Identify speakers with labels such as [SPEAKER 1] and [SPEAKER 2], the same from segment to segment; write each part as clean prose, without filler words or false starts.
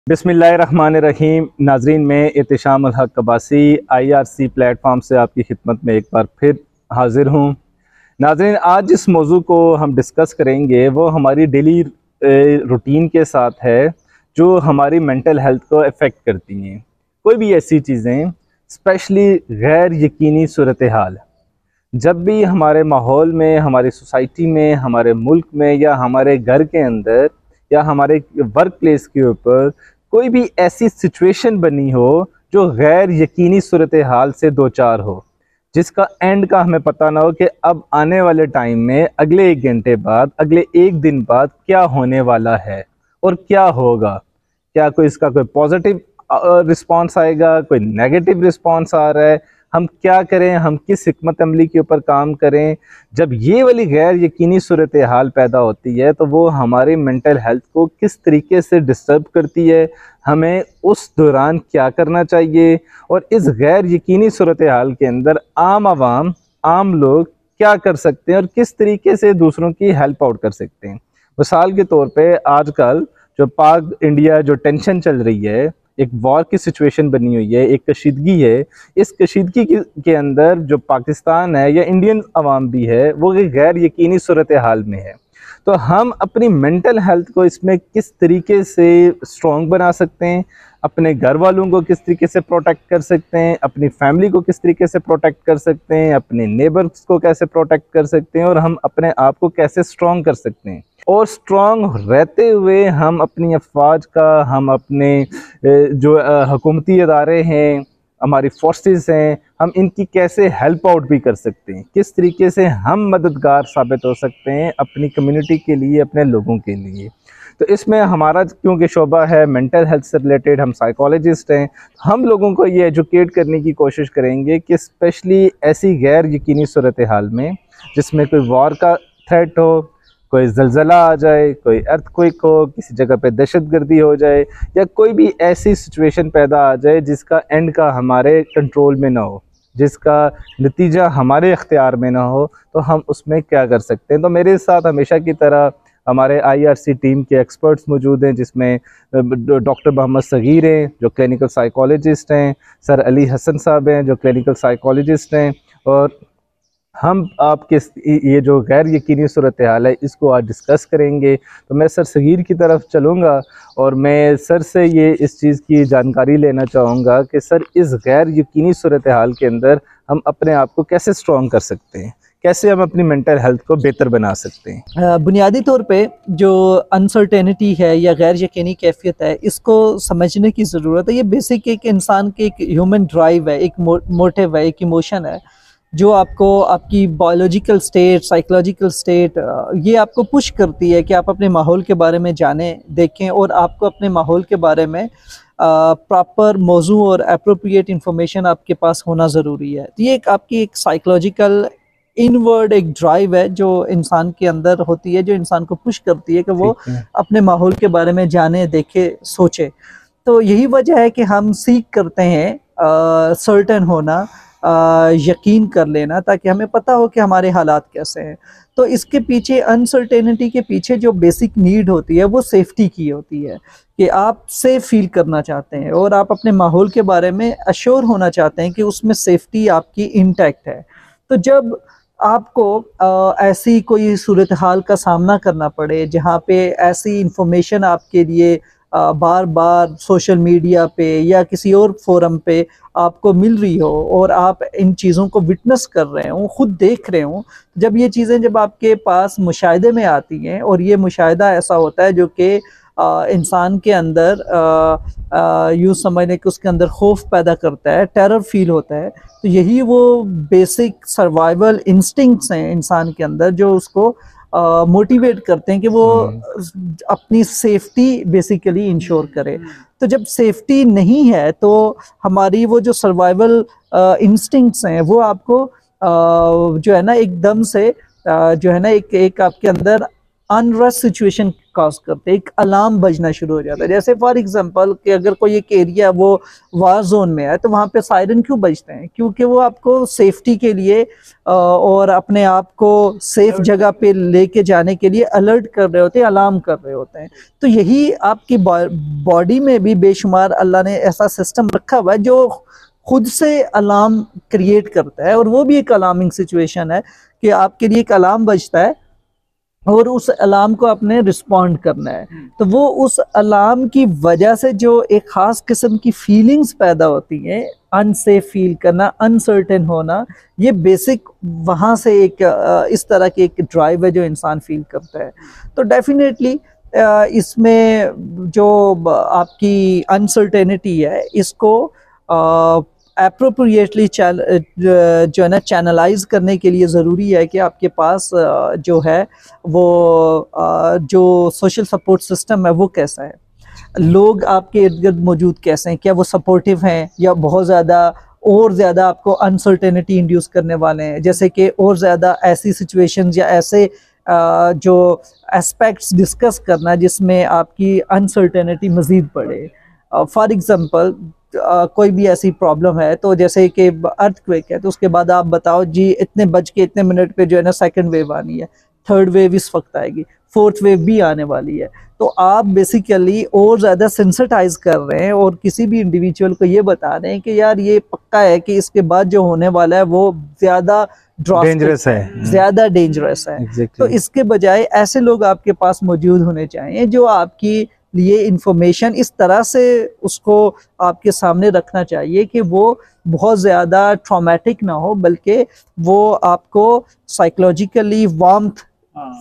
[SPEAKER 1] बिस्मिल्लाहिर्रहमानिर्रहीम। नाजरीन, में एहतिशाम उल हक अब्बासी IRC प्लेटफॉर्म से आपकी खिदमत में एक बार फिर हाजिर हूँ। नाजरीन, आज जिस मौजू को हम डिस्कस करेंगे वो हमारी डेली रूटीन के साथ है जो हमारी मेंटल हेल्थ को अफेक्ट करती हैं। कोई भी ऐसी चीज़ें, स्पेशली गैर यकीनी सूरत हाल, जब भी हमारे माहौल में, हमारी सोसाइटी में, हमारे मुल्क में या हमारे घर के अंदर या हमारे वर्क प्लेस के ऊपर कोई भी ऐसी सिचुएशन बनी हो जो गैर यकीनी सूरत हाल से दो चार हो, जिसका एंड का हमें पता ना हो कि अब आने वाले टाइम में अगले 1 घंटे बाद, अगले 1 दिन बाद क्या होने वाला है और क्या होगा। क्या कोई इसका कोई पॉजिटिव रिस्पॉन्स आएगा, कोई नेगेटिव रिस्पॉन्स आ रहा है, हम क्या करें, हम किस हिकमत अमली के ऊपर काम करें। जब ये वाली गैर यकीनी सूरत हाल पैदा होती है तो वो हमारी मेंटल हेल्थ को किस तरीके से डिस्टर्ब करती है, हमें उस दौरान क्या करना चाहिए और इस गैर यकीनी सूरत हाल के अंदर आम आवाम, आम लोग क्या कर सकते हैं और किस तरीके से दूसरों की हेल्प आउट कर सकते हैं। मिसाल के तौर पे आजकल जो पाक इंडिया जो टेंशन चल रही है, एक वॉर की सिचुएशन बनी हुई है, एक कशीदगी है। इस कशीदगी के अंदर जो पाकिस्तान है या इंडियन अवाम भी है वो गैर यकीनी सूरत हाल में है। तो हम अपनी मेंटल हेल्थ को इसमें किस तरीके से स्ट्रॉन्ग बना सकते हैं, अपने घर वालों को किस तरीके से प्रोटेक्ट कर सकते हैं, अपनी फैमिली को किस तरीके से प्रोटेक्ट कर सकते हैं, अपने नेबर्स को कैसे प्रोटेक्ट कर सकते हैं और हम अपने आप को कैसे स्ट्रॉन्ग कर सकते हैं। और स्ट्रॉन्ग रहते हुए हम अपनी अफवाज का, हम अपने जो हुकूमती अदारे हैं, हमारी फोर्सेस हैं, हम इनकी कैसे हेल्प आउट भी कर सकते हैं, किस तरीके से हम मददगार साबित हो सकते हैं अपनी कम्युनिटी के लिए, अपने लोगों के लिए। तो इसमें हमारा क्योंकि शोबा है मेंटल हेल्थ से रिलेटेड, हम साइकोलॉजिस्ट हैं, हम लोगों को ये एजुकेट करने की कोशिश करेंगे कि स्पेशली ऐसी गैर यकीनी सूरत हाल में जिसमें कोई वॉर का थ्रेट हो, कोई ज़लज़ला आ जाए, कोई अर्थक्वेक हो, किसी जगह पे दहशतगर्दी हो जाए या कोई भी ऐसी सिचुएशन पैदा आ जाए जिसका एंड का हमारे कंट्रोल में ना हो, जिसका नतीजा हमारे इख्तियार में ना हो, तो हम उसमें क्या कर सकते हैं। तो मेरे साथ हमेशा की तरह हमारे IRC टीम के एक्सपर्ट्स मौजूद हैं, जिसमें डॉक्टर मोहम्मद सगीर हैं जो क्लिनिकल साइकोलॉजिस्ट हैं, सर अली हसन साहब हैं जो क्लिनिकल साइकोलॉजिस्ट हैं, और हम आपके ये जो गैर यकीनी सूरत हाल है इसको आज डिस्कस करेंगे। तो मैं सर सगीर की तरफ चलूँगा और मैं सर से ये इस चीज़ की जानकारी लेना चाहूँगा कि सर इस गैर यकीनी सूरत हाल के अंदर हम अपने आप को कैसे स्ट्रॉन्ग कर सकते हैं, कैसे हम अपनी मेंटल हेल्थ को बेहतर बना सकते हैं।
[SPEAKER 2] बुनियादी तौर पे जो अनसर्टेनिटी है या गैर यकीनी कैफियत है, इसको समझने की ज़रूरत है। ये बेसिक एक इंसान के एक ह्यूमन ड्राइव है, एक मोटिव है, एक इमोशन है जो आपको आपकी बायोलॉजिकल स्टेट, साइकोलॉजिकल स्टेट, ये आपको पुश करती है कि आप अपने माहौल के बारे में जानें, देखें और आपको अपने माहौल के बारे में प्रॉपर मौजू और अप्रोप्रिएट इंफॉर्मेशन आपके पास होना ज़रूरी है। तो ये एक आपकी एक साइकोलॉजिकल इनवर्ड एक ड्राइव है जो इंसान के अंदर होती है, जो इंसान को पुश करती है कि वो अपने माहौल के बारे में जाने, देखे, सोचे। तो यही वजह है कि हम सीख करते हैं सर्टेन होना, यकीन कर लेना, ताकि हमें पता हो कि हमारे हालात कैसे हैं। तो इसके पीछे, अनसर्टेनिटी के पीछे जो बेसिक नीड होती है वो सेफ्टी की होती है, कि आप सेफ फील करना चाहते हैं और आप अपने माहौल के बारे में अश्योर होना चाहते हैं कि उसमें सेफ्टी आपकी इंटैक्ट है। तो जब आपको ऐसी कोई सूरत हाल का सामना करना पड़े जहाँ पे ऐसी इंफॉर्मेशन आपके लिए बार बार सोशल मीडिया पे या किसी और फोरम पे आपको मिल रही हो और आप इन चीज़ों को विटनेस कर रहे हो, खुद देख रहे हो, जब ये चीज़ें जब आपके पास मुशाहिदे में आती हैं और ये मुशाहिदा ऐसा होता है जो कि इंसान के अंदर यूँ समझने कि उसके अंदर खौफ पैदा करता है, टेरर फील होता है। तो यही वो बेसिक सर्वाइवल इंस्टिंक्ट्स हैं इंसान के अंदर जो उसको मोटिवेट करते हैं कि वो अपनी सेफ्टी बेसिकली इंश्योर करे। तो जब सेफ्टी नहीं है तो हमारी वो जो सर्वाइवल इंस्टिंक्ट्स हैं वो आपको जो है ना एकदम से जो है ना एक आपके अंदर अनरेस्ट सिचुएशन कॉज करते हैं, एक अलार्म बजना शुरू हो जाता है। जैसे फॉर एग्जांपल कि अगर कोई एक एरिया वो वार जोन में है तो वहाँ पे सायरन क्यों बजते हैं? क्योंकि वो आपको सेफ्टी के लिए और अपने आप को सेफ जगह पे लेके जाने के लिए अलर्ट कर रहे होते हैं, अलार्म कर रहे होते हैं। तो यही आपकी बॉडी में भी बेशुमार अल्लाह ने ऐसा सिस्टम रखा हुआ है जो खुद से अलार्म क्रिएट करता है, और वो भी एक अलार्मिंग सिचुएशन है कि आपके लिए एक अलार्म बजता है और उस अलार्म को आपने रिस्पॉन्ड करना है। तो वो उस अलार्म की वजह से जो एक ख़ास किस्म की फीलिंग्स पैदा होती हैं, अनसेफ फील करना, अनसर्टेन होना, ये बेसिक वहाँ से एक इस तरह की एक ड्राइव है जो इंसान फील करता है। तो डेफिनेटली इसमें जो आपकी अनसर्टेनिटी है इसको अप्रोप्रिएटली जो है ना चैनलाइज करने के लिए ज़रूरी है कि आपके पास जो है वो जो सोशल सपोर्ट सिस्टम है वो कैसा है, लोग आपके इर्द गिर्द मौजूद कैसे हैं, क्या वो सपोर्टिव हैं या बहुत ज़्यादा और ज़्यादा आपको अनसर्टेनिटी इंड्यूस करने वाले हैं, जैसे कि और ज़्यादा ऐसी सिचुएशंस या ऐसे जो एस्पेक्ट्स डिस्कस करना जिसमें आपकी अनसर्टेनिटी मज़ीद बढ़े। फॉर एग्ज़ाम्पल कोई भी ऐसी प्रॉब्लम है, तो जैसे कि अर्थक्वेक है तो उसके बाद आप बताओ जी इतने बज के इतने मिनट पे जो है ना सेकंड वेव आनी है, थर्ड वेव इस वक्त आएगी, फोर्थ वेव भी आने वाली है। तो आप बेसिकली और ज़्यादा सेंसिटाइज कर रहे हैं और किसी भी इंडिविजुअल को ये बता रहे हैं कि यार ये पक्का है कि इसके बाद जो होने वाला है वो ज़्यादा
[SPEAKER 1] डेंजरस है,
[SPEAKER 2] ज़्यादा डेंजरस है।
[SPEAKER 1] exactly.
[SPEAKER 2] तो इसके बजाय ऐसे लोग आपके पास मौजूद होने चाहिए जो आपकी लिए इंफॉर्मेशन इस तरह से उसको आपके सामने रखना चाहिए कि वो बहुत ज़्यादा ट्रॉमेटिक ना हो, बल्कि वो आपको साइकोलॉजिकली वार्मथ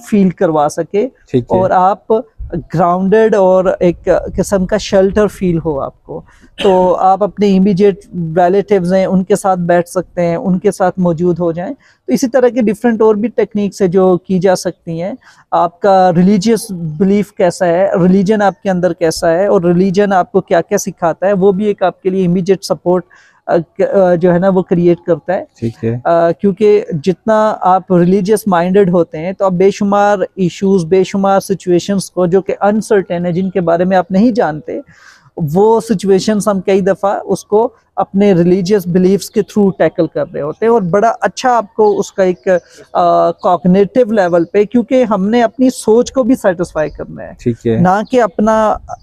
[SPEAKER 2] फील करवा सके और आप ग्राउंडेड और एक किस्म का शेल्टर फील हो आपको। तो आप अपने इमीडिएट रिलेटिव्स हैं उनके साथ बैठ सकते हैं, उनके साथ मौजूद हो जाएं। तो इसी तरह के डिफरेंट और भी टेक्निक्स है जो की जा सकती हैं। आपका रिलीजियस बिलीफ कैसा है, रिलीजन आपके अंदर कैसा है और रिलीजन आपको क्या क्या सिखाता है, वो भी एक आपके लिए इमीडिएट सपोर्ट जो है ना वो क्रिएट करता है।
[SPEAKER 1] ठीक है।
[SPEAKER 2] क्योंकि जितना आप रिलीजियस माइंडेड होते हैं तो आप बेशुमार इश्यूज, बेशुमार सिचुएशंस को जो कि अनसर्टेन है, जिनके बारे में आप नहीं जानते, वो सिचुएशंस हम कई दफ़ा उसको अपने रिलीजियस बिलीफ्स के थ्रू टैकल कर रहे होते हैं और बड़ा अच्छा आपको उसका एक कॉग्निटिव लेवल पे, क्योंकि हमने अपनी सोच को भी सेटिस्फाई करना है,
[SPEAKER 1] ठीक है,
[SPEAKER 2] ना कि अपना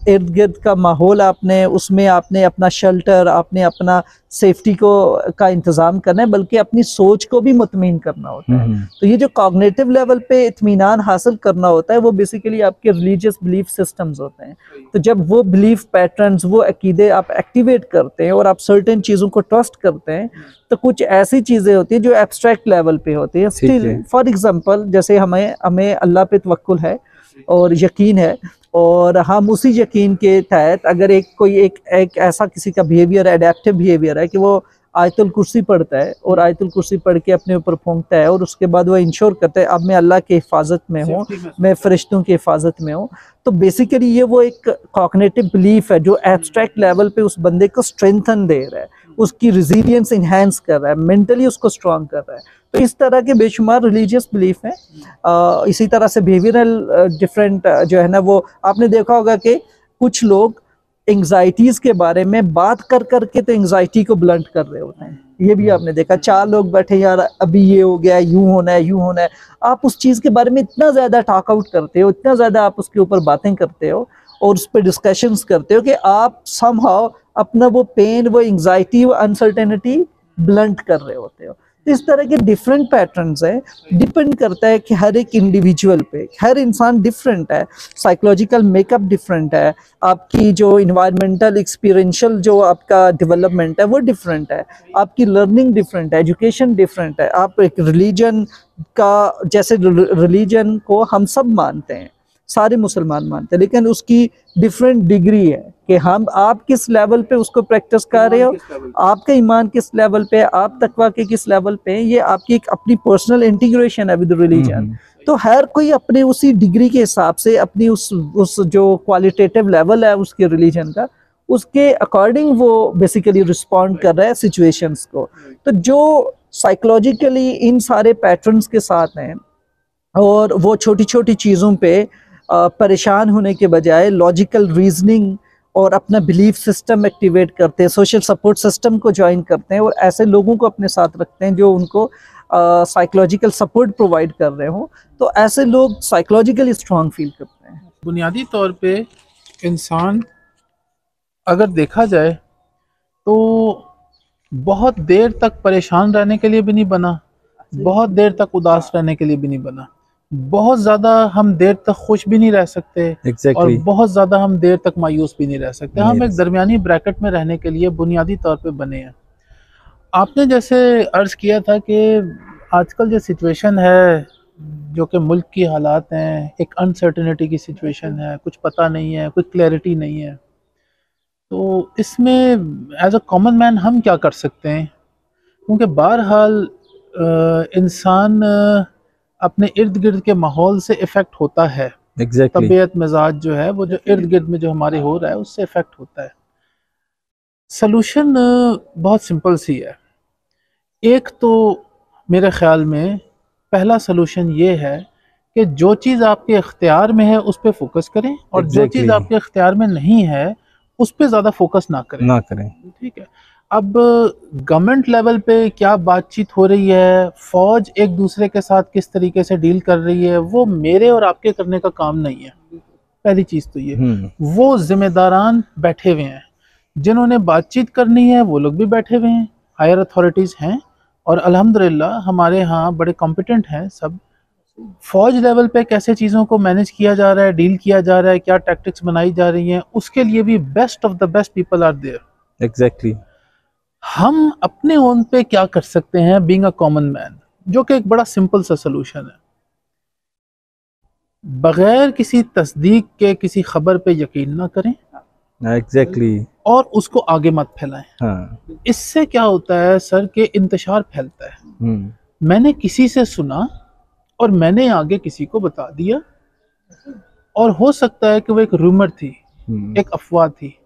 [SPEAKER 2] इर्द गिर्द का माहौल आपने उसमें आपने अपना शेल्टर, आपने अपना सेफ्टी को का इंतज़ाम करना है, बल्कि अपनी सोच को भी मुतमईन करना होता है। तो ये जो कॉग्निटिव लेवल पे इत्मीनान हासिल करना होता है वो बेसिकली आपके रिलीजियस बिलीफ सिस्टम्स होते हैं। तो जब वो बिलीफ पैटर्न्स, वो अकीदे आप एक्टिवेट करते हैं और आप सर्टेन चीज़ों को ट्रस्ट करते हैं, तो कुछ ऐसी चीज़ें होती हैं जो एब्स्ट्रैक्ट लेवल पे होती हैं। स्टिल फॉर एग्जांपल जैसे हमें अल्लाह पे तवक्कुल है और यकीन है, और हम उसी यकीन के तहत अगर एक ऐसा किसी का बिहेवियर, एडेप्टिव बिहेवियर है कि वो आयतुल कुर्सी पढ़ता है और आयतुल कुर्सी पढ़ के अपने ऊपर फूंकता है और उसके बाद वो इंश्योर करता है अब मैं अल्लाह की हिफाजत में हूँ, मैं फरिश्तों की हिफाजत में हूँ। तो बेसिकली ये वो एक कॉग्निटिव बिलीफ है जो एब्स्ट्रैक्ट लेवल पे उस बंदे को स्ट्रेंथन दे रहा है, उसकी रिजिलियंस इन्हेंस कर रहा है, मेंटली उसको स्ट्रॉन्ग कर रहा है। तो इस तरह के बेशुमार रिलीजियस बिलीफ हैं। इसी तरह से बिहेवियरल डिफरेंट जो है ना, वो आपने देखा होगा कि कुछ लोग एंग्जाइटीज़ के बारे में बात कर करके तो एंग्जाइटी को ब्लंट कर रहे होते हैं। ये भी आपने देखा, 4 लोग बैठे, यार अभी ये हो गया, यूं होना है, यूं होना है। आप उस चीज़ के बारे में इतना ज़्यादा टॉक आउट करते हो, इतना ज़्यादा आप उसके ऊपर बातें करते हो और उस पर डिस्कशंस करते हो कि आप समहाउ अपना वो पेन, वो एंग्जाइटी, वो अनसर्टेनिटी ब्लंट कर रहे होते हो। इस तरह के डिफरेंट पैटर्न्स है, डिपेंड करता है कि हर एक इंडिविजुअल पे, हर इंसान डिफरेंट है, साइकोलॉजिकल मेकअप डिफरेंट है, आपकी जो इन्वायरमेंटल एक्सपीरियंशियल जो आपका डेवलपमेंट है वो डिफरेंट है, आपकी लर्निंग डिफरेंट है, एजुकेशन डिफरेंट है। आप एक रिलीजन का, जैसे रिलीजन को हम सब मानते हैं, सारे मुसलमान मानते हैं, लेकिन उसकी डिफरेंट डिग्री है कि आप किस लेवल पे उसको प्रैक्टिस कर रहे हो, आपका ईमान किस लेवल पे, आप तकवा के किस लेवल पे, ये आपकी एक अपनी पर्सनल इंटीग्रेशन है विद रिलीजन। तो हर कोई अपने उसी डिग्री के हिसाब से अपनी उस जो क्वालिटेटिव लेवल है उसके रिलीजन का, उसके अकॉर्डिंग वो बेसिकली रिस्पॉन्ड कर रहा है सिचुएशंस को। तो जो साइकोलॉजिकली इन सारे पैटर्न्स के साथ हैं, और वो छोटी छोटी चीज़ों पे परेशान होने के बजाय लॉजिकल रीजनिंग और अपना बिलीफ सिस्टम एक्टिवेट करते हैं, सोशल सपोर्ट सिस्टम को ज्वाइन करते हैं और ऐसे लोगों को अपने साथ रखते हैं जो उनको साइकोलॉजिकल सपोर्ट प्रोवाइड कर रहे हो, तो ऐसे लोग साइकोलॉजिकली स्ट्रांग फील करते हैं।
[SPEAKER 3] बुनियादी तौर पे इंसान अगर देखा जाए तो बहुत देर तक परेशान रहने के लिए भी नहीं बना, बहुत देर तक उदास रहने के लिए भी नहीं बना, बहुत ज़्यादा हम देर तक खुश भी नहीं रह सकते और बहुत ज़्यादा हम देर तक मायूस भी नहीं रह सकते। हम एक दरमियानी ब्रैकेट में रहने के लिए बुनियादी तौर पे बने हैं। आपने जैसे अर्ज़ किया था कि आजकल जो सिचुएशन है, जो कि मुल्क की हालात हैं, एक अनसर्टेनिटी की सिचुएशन है, कुछ पता नहीं है, कोई क्लैरिटी नहीं है, तो इसमें एज अ कॉमन मैन हम क्या कर सकते हैं? क्योंकि बहरहाल इंसान अपने इर्द गिर्द के माहौल से इफ़ेक्ट होता है। तबीयत मिजाज जो है वो जो इर्द गिर्द में जो हमारे हो रहा है उससे इफ़ेक्ट होता है। सलूशन बहुत सिंपल सी है। एक तो मेरे ख्याल में पहला सलूशन ये है कि जो चीज़ आपके इख्तियार में है उस पर फोकस करें और जो चीज़ आपके इख्तियार में नहीं है उस पर ज़्यादा फोकस ना करें। ठीक है। अब गवर्नमेंट लेवल पे क्या बातचीत हो रही है, फौज एक दूसरे के साथ किस तरीके से डील कर रही है, वो मेरे और आपके करने का काम नहीं है। पहली चीज़ तो ये, वो जिम्मेदारान बैठे हुए हैं, जिन्होंने बातचीत करनी है वो लोग भी बैठे हुए हैं, हायर अथॉरिटीज़ हैं और अल्हम्दुलिल्लाह हमारे यहाँ बड़े कॉम्पिटेंट हैं सब। फौज लेवल पे कैसे चीज़ों को मैनेज किया जा रहा है, डील किया जा रहा है, क्या टैक्टिक्स बनाई जा रही हैं, उसके लिए भी best of the best people are there.
[SPEAKER 1] Exactly.
[SPEAKER 3] हम अपने ओन पे क्या कर सकते हैं बीइंग अ कॉमन मैन, जो कि एक बड़ा सिंपल सा सलूशन है। बगैर किसी तस्दीक के किसी खबर पे यकीन ना करें।
[SPEAKER 1] एग्जैक्टली।
[SPEAKER 3] और उसको आगे मत फैलाएं।
[SPEAKER 1] हाँ।
[SPEAKER 3] इससे क्या होता है सर के इंतशार फैलता है। मैंने किसी से सुना और मैंने आगे किसी को बता दिया और हो सकता है कि वो एक रूमर थी, एक अफवाह थी।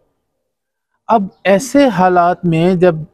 [SPEAKER 3] अब ऐसे हालात में जब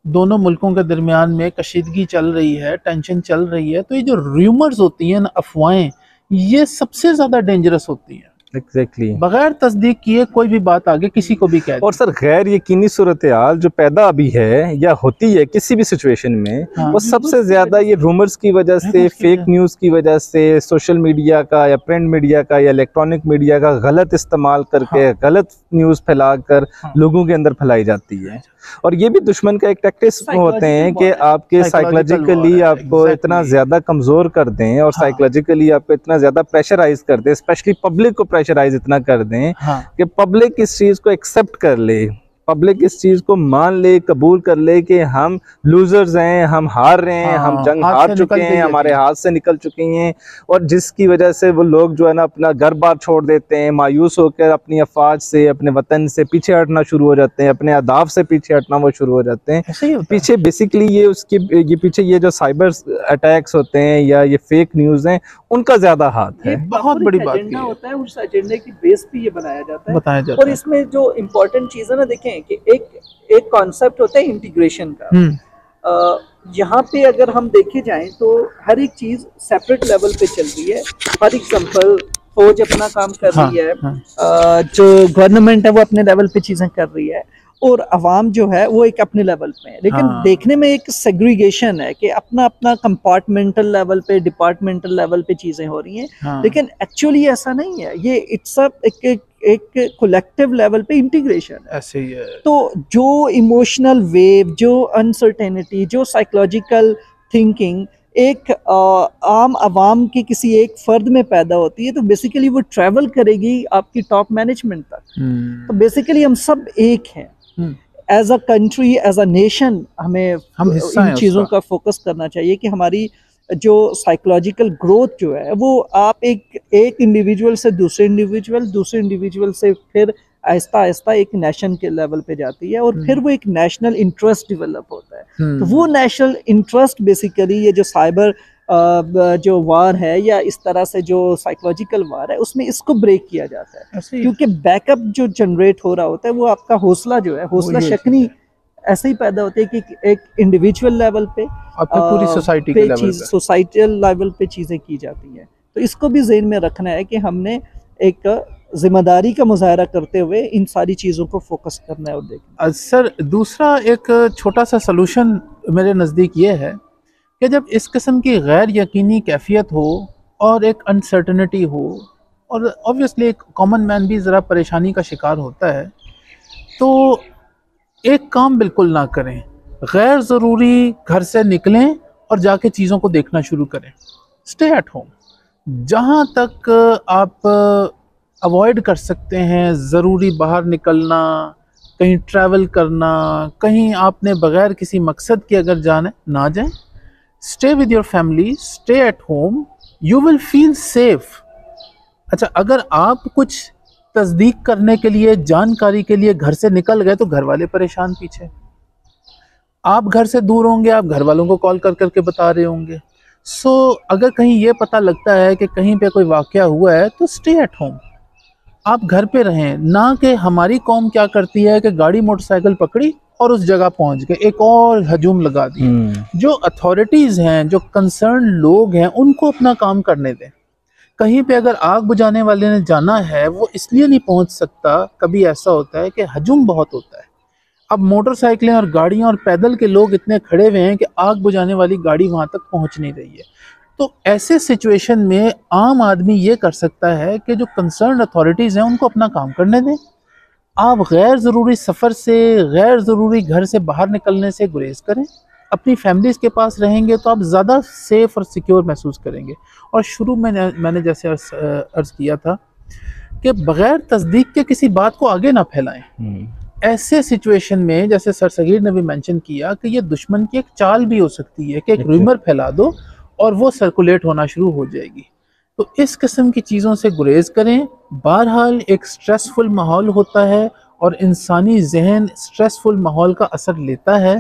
[SPEAKER 3] दोनों मुल्कों के दरमियान में कशीदगी चल रही है, टेंशन चल रही है, तो ये जो रूमर्स होती हैं ना, अफवाहें, ये सबसे ज़्यादा डेंजरस होती हैं।
[SPEAKER 1] एग्जैक्टली।
[SPEAKER 3] बगैर तस्दीक किए कोई भी बात आगे किसी को भी कह।
[SPEAKER 1] और सर गैर यकीनी सूरत हाल जो पैदा अभी है या होती है किसी भी सिचुएशन में, वो सबसे ज्यादा ये रूमर्स की वजह से, फेक न्यूज की वजह से, सोशल मीडिया का या प्रिंट मीडिया का या इलेक्ट्रॉनिक मीडिया का गलत इस्तेमाल करके गलत न्यूज फैलाकर लोगों के अंदर फैलाई जाती है। और ये भी दुश्मन का एक टैक्टिक्स होते हैं कि आपके साइकोलॉजिकली आपको इतना ज्यादा कमजोर कर दें और साइकोलॉजिकली आपको इतना ज्यादा प्रेशराइज कर दें, स्पेशली पब्लिक को प्रेशराइज इतना कर दें कि पब्लिक इस चीज को एक्सेप्ट कर ले, पब्लिक इस चीज को मान ले, कबूल कर ले कि हम लूजर्स हैं, हम हार रहे हैं, हम जंग हार चुके हैं, हमारे हाथ से निकल चुके हैं। और जिसकी वजह से वो लोग जो है ना अपना घर बार छोड़ देते हैं, मायूस होकर अपनी अफवाज से, अपने वतन से पीछे हटना शुरू हो जाते हैं, अपने अहदाफ से पीछे हटना वो शुरू हो जाते हैं। पीछे बेसिकली ये पीछे ये जो साइबर अटैक्स होते हैं या ये फेक न्यूज हैं, उनका ज्यादा हाथ है।
[SPEAKER 2] बहुत बड़ी बात होता है, उस एजेंडे की बेस पे ये बनाया जाता है। और इसमें जो इम्पोर्टेंट चीज है ना, देखें कि एक कॉन्सेप्ट होता है इंटीग्रेशन का। यहाँ पे अगर हम देखे जाएं तो हर एक चीज सेपरेट लेवल पे चल रही है। फॉर एग्जांपल फौज अपना काम कर रही है, जो गवर्नमेंट है वो अपने लेवल पे चीजें कर रही है और अवाम जो है वो एक अपने लेवल पे है। लेकिन देखने में एक सेग्रीगेशन है कि अपना अपना कंपार्टमेंटल लेवल पे, डिपार्टमेंटल लेवल पे चीजें हो रही हैं। लेकिन एक्चुअली ऐसा नहीं है, ये इट्स एक कलेक्टिव लेवल पे इंटीग्रेशन
[SPEAKER 3] ऐसे ही है।
[SPEAKER 2] तो जो इमोशनल वेव, जो अनसर्टेनिटी, जो साइकोलॉजिकल थिंकिंग एक आम आवाम के किसी एक फर्द में पैदा होती है, तो बेसिकली वो ट्रैवल करेगी आपकी टॉप मैनेजमेंट तक। तो बेसिकली हम सब एक हैं। As a country, as a nation हमें इन चीज़ों का फोकस करना चाहिए कि हमारी जो साइकोलॉजिकल ग्रोथ जो है वो आप एक इंडिविजुअल से दूसरे इंडिविजुअल से फिर आहिस्ता आहिस्ता एक नेशन के लेवल पे जाती है और फिर वो एक नेशनल इंटरेस्ट डेवलप होता है। तो वो नेशनल इंटरेस्ट बेसिकली ये जो साइबर जो वार है या इस तरह से जो साइकोलॉजिकल वार है, उसमें इसको ब्रेक किया जाता है। क्योंकि बैकअप जो जनरेट हो रहा होता है वो आपका हौसला जो है, हौसला शक्नी ऐसे ही पैदा होती है कि एक इंडिविजुअल लेवल पे
[SPEAKER 3] पूरी सोसाइटी के लेवल पे,
[SPEAKER 2] सोसाइटल लेवल पे चीजें की जाती हैं। तो इसको भी ज़हन में रखना है कि हमने एक जिम्मेदारी का मुजाहरा करते हुए इन सारी चीज़ों को फोकस करना है और देखना।
[SPEAKER 3] सर दूसरा एक छोटा सा सलूशन मेरे नज़दीक ये है कि जब इस किस्म की गैर यकीनी कैफियत हो और एक अनसर्टनिटी हो और ऑब्वियसली एक कॉमन मैन भी ज़रा परेशानी का शिकार होता है, तो एक काम बिल्कुल ना करें, गैर ज़रूरी घर से निकलें और जाके चीज़ों को देखना शुरू करें। स्टे एट होम, जहाँ तक आप अवॉइड कर सकते हैं ज़रूरी बाहर निकलना, कहीं ट्रैवल करना, कहीं आपने बग़ैर किसी मकसद के अगर जाना ना जाएं। Stay with your family, stay at home, you will feel safe. अच्छा, अगर आप कुछ तस्दीक करने के लिए, जानकारी के लिए घर से निकल गए तो घर वाले परेशान पीछे, आप घर से दूर होंगे, आप घर वालों को कॉल कर करके बता रहे होंगे। सो अगर कहीं ये पता लगता है कि कहीं पे कोई वाक़या हुआ है तो स्टे एट होम, आप घर पे रहें। ना कि हमारी कौम क्या करती है कि गाड़ी मोटरसाइकिल पकड़ी और उस जगह पहुंच गए, एक और हजूम लगा दिया। जो अथॉरिटीज़ हैं, जो कंसर्न लोग हैं, उनको अपना काम करने दें। कहीं पे अगर आग बुझाने वाले ने जाना है, वो इसलिए नहीं पहुंच सकता, कभी ऐसा होता है कि हजूम बहुत होता है। अब मोटरसाइकिलें और गाड़ियां और पैदल के लोग इतने खड़े हुए हैं कि आग बुझाने वाली गाड़ी वहां तक पहुंच नहीं रही है। तो ऐसे सिचुएशन में आम आदमी ये कर सकता है कि जो कंसर्न अथॉरिटीज़ हैं उनको अपना काम करने दें। आप गैर ज़रूरी सफ़र से, गैर ज़रूरी घर से बाहर निकलने से गुरेज करें। अपनी फैमिलीज़ के पास रहेंगे तो आप ज़्यादा सेफ़ और सिक्योर महसूस करेंगे। और शुरू में मैंने जैसे अर्ज़ किया था कि बग़ैर तस्दीक के किसी बात को आगे ना फैलाएं। ऐसे सिचुएशन में जैसे सर सगीर ने भी मेंशन किया कि ये दुश्मन की एक चाल भी हो सकती है कि एक रूमर फैला दो और वो सर्कुलेट होना शुरू हो जाएगी। तो इस किस्म की चीज़ों से गुरेज करें। बहरहाल एक स्ट्रेसफुल माहौल होता है और इंसानी जहन स्ट्रेसफुल माहौल का असर लेता है।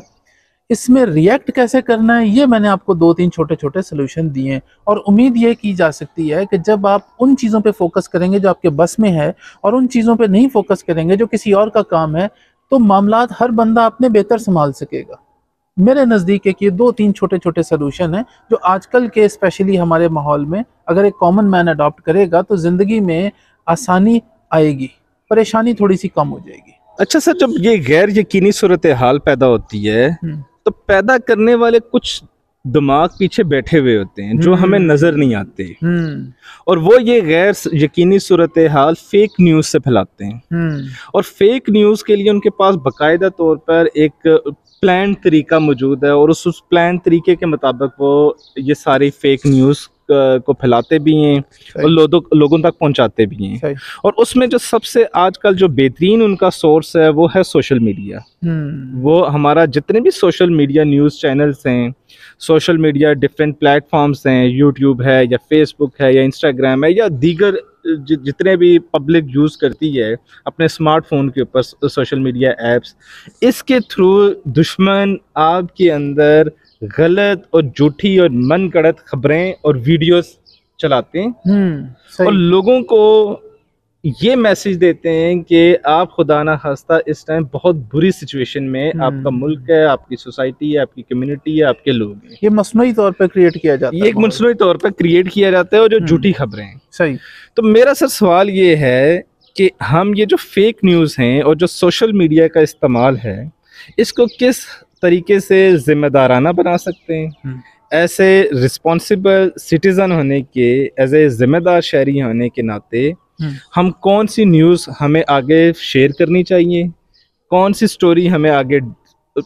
[SPEAKER 3] इसमें रिएक्ट कैसे करना है ये मैंने आपको 2-3 छोटे छोटे सोल्यूशन दिए हैं। और उम्मीद ये की जा सकती है कि जब आप उन चीज़ों पे फोकस करेंगे जो आपके बस में है और उन चीज़ों पे नहीं फोकस करेंगे जो किसी और का काम है, तो मामलात हर बंदा अपने बेहतर संभाल सकेगा। मेरे नज़दीक एक ये 2-3 छोटे छोटे सोल्यूशन हैं जो आजकल के स्पेशली हमारे माहौल में अगर एक कॉमन मैन अडॉप्ट करेगा तो ज़िंदगी में आसानी आएगी, परेशानी थोड़ी सी कम हो जाएगी।
[SPEAKER 1] अच्छा सर, जब ये गैर यकीनी सूरत हाल पैदा होती है तो पैदा करने वाले कुछ दिमाग पीछे बैठे हुए होते हैं जो हमें नजर नहीं आते, और वो ये गैर यकीनी सूरत हाल फेक न्यूज से फैलाते हैं। और फेक न्यूज के लिए उनके पास बाकायदा तौर पर एक प्लान तरीका मौजूद है और उस प्लान तरीके के मुताबिक वो ये सारी फेक न्यूज को फैलाते भी हैं और लोगों तक पहुंचाते भी हैं। और उसमें जो सबसे आजकल जो बेहतरीन उनका सोर्स है वो है सोशल मीडिया। वो हमारा जितने भी सोशल मीडिया न्यूज़ चैनल्स हैं, सोशल मीडिया डिफरेंट प्लेटफॉर्म्स हैं, यूट्यूब है या फेसबुक है या इंस्टाग्राम है या दीगर जितने भी पब्लिक यूज़ करती है अपने स्मार्टफोन के ऊपर सोशल मीडिया एप्स, इसके थ्रू दुश्मन आपके अंदर गलत और झूठी और मन गढ़ंत खबरें और वीडियोस चलाते हैं और लोगों को ये मैसेज देते हैं कि आप खुदा ना खास्ता इस टाइम बहुत बुरी सिचुएशन में आपका मुल्क है, आपकी सोसाइटी है, आपकी कम्युनिटी है, आपके लोग हैं।
[SPEAKER 3] ये मसनूई तौर पर क्रिएट किया जाता है,
[SPEAKER 1] ये एक मसनूई तौर पर क्रिएट किया जाता है और जो झूठी खबरें हैं।
[SPEAKER 3] सही।
[SPEAKER 1] तो मेरा सर सवाल ये है कि हम ये जो फेक न्यूज़ हैं और जो सोशल मीडिया का इस्तेमाल है, इसको किस तरीके से जिम्मेदाराना बना सकते हैं? ऐसे रिस्पॉन्सिबल सिटीज़न होने के, एज ए जिम्मेदार शहरी होने के नाते हम कौन सी न्यूज़ हमें आगे शेयर करनी चाहिए, कौन सी स्टोरी हमें आगे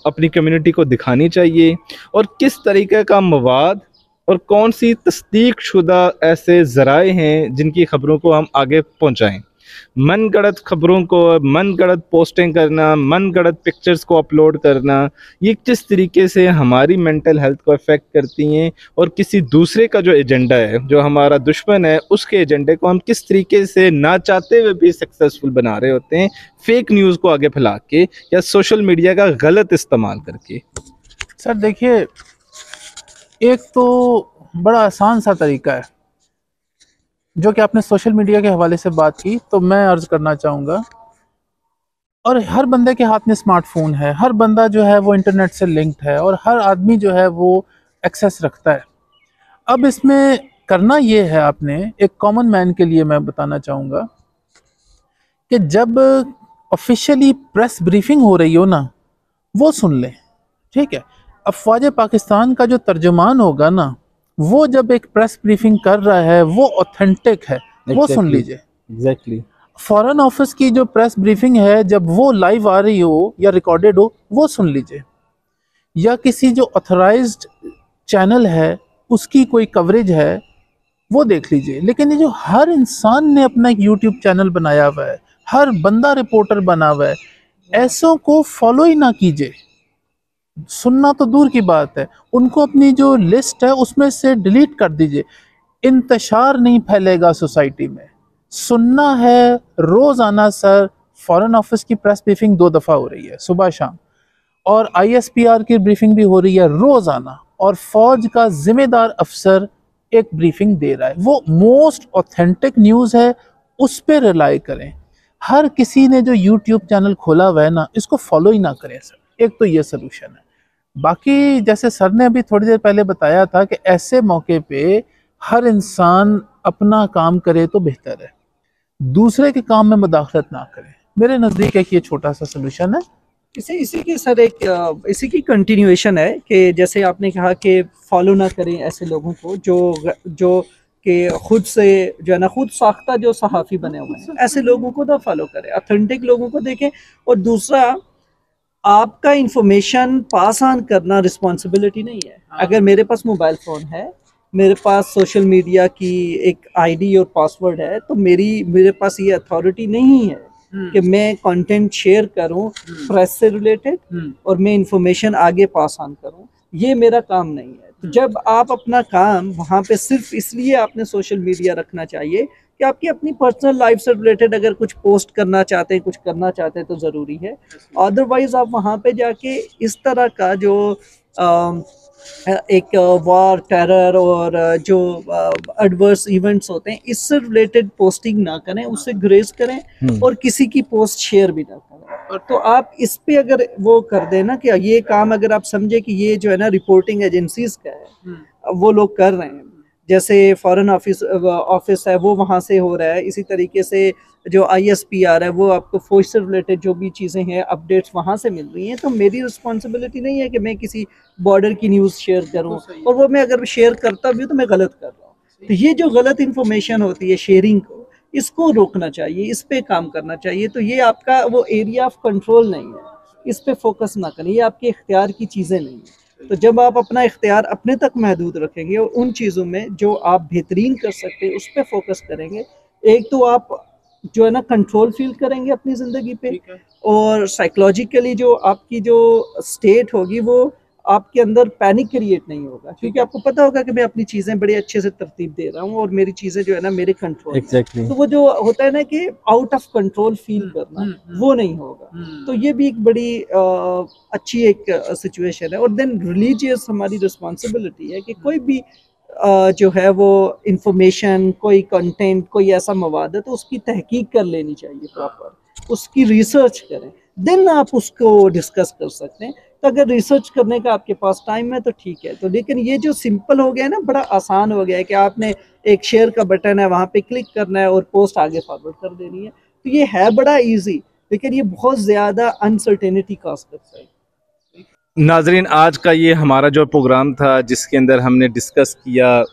[SPEAKER 1] अपनी कम्युनिटी को दिखानी चाहिए और किस तरीके का मवाद और कौन सी तस्दीक शुदा ऐसे ज़राए हैं जिनकी ख़बरों को हम आगे पहुँचाएँ। मन गढ़ंत खबरों को, मन गढ़ंत पोस्टिंग करना, मन गढ़ंत पिक्चर्स को अपलोड करना, ये किस तरीके से हमारी मेंटल हेल्थ को अफेक्ट करती हैं और किसी दूसरे का जो एजेंडा है, जो हमारा दुश्मन है, उसके एजेंडे को हम किस तरीके से ना चाहते हुए भी सक्सेसफुल बना रहे होते हैं, फेक न्यूज़ को आगे फैला के या सोशल मीडिया का गलत इस्तेमाल करके।
[SPEAKER 3] सर देखिए, एक तो बड़ा आसान सा तरीका है जो कि आपने सोशल मीडिया के हवाले से बात की, तो मैं अर्ज़ करना चाहूँगा, और हर बंदे के हाथ में स्मार्टफोन है, हर बंदा जो है वो इंटरनेट से लिंक्ड है और हर आदमी जो है वो एक्सेस रखता है। अब इसमें करना ये है, आपने एक कॉमन मैन के लिए मैं बताना चाहूँगा कि जब ऑफिशियली प्रेस ब्रीफिंग हो रही हो ना, वो सुन लें, ठीक है। अफवाज पाकिस्तान का जो तर्जुमान होगा ना, वो जब एक प्रेस ब्रीफिंग कर रहा है वो ऑथेंटिक है, वो सुन लीजिए।
[SPEAKER 1] एग्जैक्टली।
[SPEAKER 3] फॉरेन ऑफिस की जो प्रेस ब्रीफिंग है, जब वो लाइव आ रही हो या रिकॉर्डेड हो, वो सुन लीजिए। या किसी जो ऑथराइज्ड चैनल है उसकी कोई कवरेज है, वो देख लीजिए। लेकिन ये जो हर इंसान ने अपना एक यूट्यूब चैनल बनाया हुआ है, हर बंदा रिपोर्टर बना हुआ है, ऐसों को फॉलो ही ना कीजिए। सुनना तो दूर की बात है, उनको अपनी जो लिस्ट है उसमें से डिलीट कर दीजिए। इंतशार नहीं फैलेगा सोसाइटी में। सुनना है रोज़ाना। सर, फॉरेन ऑफिस की प्रेस ब्रीफिंग 2 दफ़ा हो रही है, सुबह शाम, और ISPR की ब्रीफिंग भी हो रही है रोज़ाना, और फौज का जिम्मेदार अफसर एक ब्रीफिंग दे रहा है, वो मोस्ट ऑथेंटिक न्यूज़ है, उस पर रिलाई करें। हर किसी ने जो यूट्यूब चैनल खोला हुआ है ना, इसको फॉलो ही ना करें सर। एक तो ये सलूशन है। बाकी जैसे सर ने अभी थोड़ी देर पहले बताया था कि ऐसे मौके पे हर इंसान अपना काम करे तो बेहतर है, दूसरे के काम में मुदाखलत ना करे। मेरे नज़दीक एक ये छोटा सा सलूशन है।
[SPEAKER 2] इसी की सर एक इसी की कंटिन्यूएशन है कि जैसे आपने कहा कि फॉलो ना करें ऐसे लोगों को जो कि खुद से जो है ना, खुद साख्ता जो सहाफ़ी बने हुए हैं, ऐसे लोगों को ना फॉलो करें, ऑथेंटिक लोगों को देखें। और दूसरा, आपका इंफॉर्मेशन पास ऑन करना रिस्पॉन्सिबिलिटी नहीं है। अगर मेरे पास मोबाइल फ़ोन है, मेरे पास सोशल मीडिया की एक ID और पासवर्ड है, तो मेरे पास ये अथॉरिटी नहीं है कि मैं कंटेंट शेयर करूं प्रेस से रिलेटेड और मैं इंफॉर्मेशन आगे पास ऑन करूं। ये मेरा काम नहीं है। तो जब आप अपना काम वहाँ पे सिर्फ इसलिए आपने सोशल मीडिया रखना चाहिए कि आपकी अपनी पर्सनल लाइफ से रिलेटेड अगर कुछ पोस्ट करना चाहते हैं, कुछ करना चाहते हैं, तो ज़रूरी है। अदरवाइज़ आप वहाँ पे जाके इस तरह का जो एक वार, टेरर और जो एडवर्स इवेंट्स होते हैं, इससे रिलेटेड पोस्टिंग ना करें, उससे ग्रेज करें और किसी की पोस्ट शेयर भी ना करें। तो आप इस पे अगर वो कर देना कि ये काम अगर आप समझे कि ये जो है ना रिपोर्टिंग एजेंसीज का है, वो लोग कर रहे हैं, जैसे फॉरेन ऑफिस है वो वहाँ से हो रहा है, इसी तरीके से जो ISPR है वो आपको फौज से रिलेटेड जो भी चीज़ें हैं अपडेट्स वहाँ से मिल रही हैं, तो मेरी रिस्पॉन्सिबिलिटी नहीं है कि मैं किसी बॉर्डर की न्यूज़ शेयर करूँ, और वो मैं अगर शेयर करता भी हूँ तो मैं गलत कर रहा हूँ। तो ये जो गलत इन्फॉर्मेशन होती है शेयरिंग को, इसको रोकना चाहिए, इस पे काम करना चाहिए। तो ये आपका वो एरिया ऑफ कंट्रोल नहीं है, इस पे फोकस ना करें, ये आपके इख्तियार की चीज़ें नहीं है। तो जब आप अपना इख्तियार अपने तक महदूद रखेंगे और उन चीज़ों में जो आप बेहतरीन कर सकते हैं उस पर फोकस करेंगे, एक तो आप जो है ना कंट्रोल फील करेंगे अपनी ज़िंदगी पे, और साइकोलॉजिकली जो आपकी जो स्टेट होगी वो आपके अंदर पैनिक क्रिएट नहीं होगा, क्योंकि आपको पता होगा कि मैं अपनी चीज़ें बड़े अच्छे से तरतीब दे रहा हूँ और मेरी चीज़ें जो है ना मेरे कंट्रोल
[SPEAKER 1] एग्जैक्टली।
[SPEAKER 2] तो वो जो होता है ना कि आउट ऑफ कंट्रोल फील करना, वो नहीं होगा। तो ये भी एक बड़ी अच्छी एक सिचुएशन है। और देन रिलीजियस हमारी रिस्पॉन्सिबिलिटी है कि कोई भी जो है वो इंफॉर्मेशन, कोई कंटेंट, कोई ऐसा मवाद है तो उसकी तहकीक कर लेनी चाहिए प्रॉपर, उसकी रिसर्च करें, देन आप उसको डिस्कस कर सकते हैं। तो अगर रिसर्च करने का आपके पास टाइम है तो ठीक है। तो लेकिन ये जो सिंपल हो गया है ना, बड़ा आसान हो गया है कि आपने एक शेयर का बटन है, वहाँ पे क्लिक करना है और पोस्ट आगे फॉरवर्ड कर देनी है। तो ये है बड़ा इजी, लेकिन ये बहुत ज़्यादा अनसर्टेनिटी कॉज करता है।
[SPEAKER 1] नाजरीन, आज का ये हमारा जो प्रोग्राम था जिसके अंदर हमने डिस्कस किया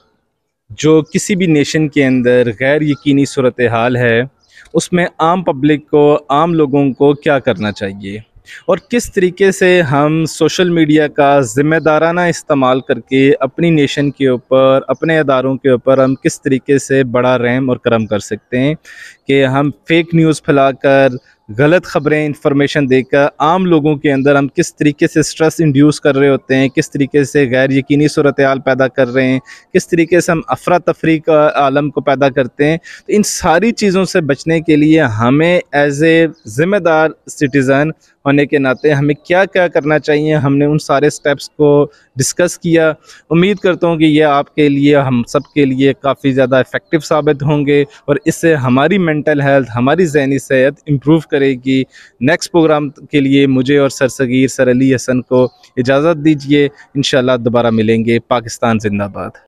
[SPEAKER 1] जो किसी भी नेशन के अंदर गैर यकीनी सूरत हाल है, उसमें आम पब्लिक को, आम लोगों को क्या करना चाहिए और किस तरीके से हम सोशल मीडिया का ज़िम्मेदाराना इस्तेमाल करके अपनी नेशन के ऊपर, अपने अदारों के ऊपर हम किस तरीके से बड़ा रहम और करम कर सकते हैं कि हम फेक न्यूज़ फैलाकर, गलत ख़बरें, इंफॉर्मेशन देकर आम लोगों के अंदर हम किस तरीके से स्ट्रेस इंड्यूस कर रहे होते हैं, किस तरीके से गैर यकीनी सूरत हाल पैदा कर रहे हैं, किस तरीके से हम अफरा तफरी का आलम को पैदा करते हैं। तो इन सारी चीज़ों से बचने के लिए हमें एज़ ए ज़िम्मेदार सिटीज़न होने के नाते हमें क्या क्या करना चाहिए, हमने उन सारे स्टेप्स को डिस्कस किया। उम्मीद करता हूँ कि ये आपके लिए, हम सब के लिए काफ़ी ज़्यादा इफ़ेक्टिव साबित होंगे और इससे हमारी मेंटल हेल्थ, हमारी ज़हनी सेहत इम्प्रूव करेगी। नेक्स्ट प्रोग्राम के लिए मुझे और सर सगीर, सर अली हसन को इजाज़त दीजिए। इंशाल्लाह दोबारा मिलेंगे। पाकिस्तान जिंदाबाद।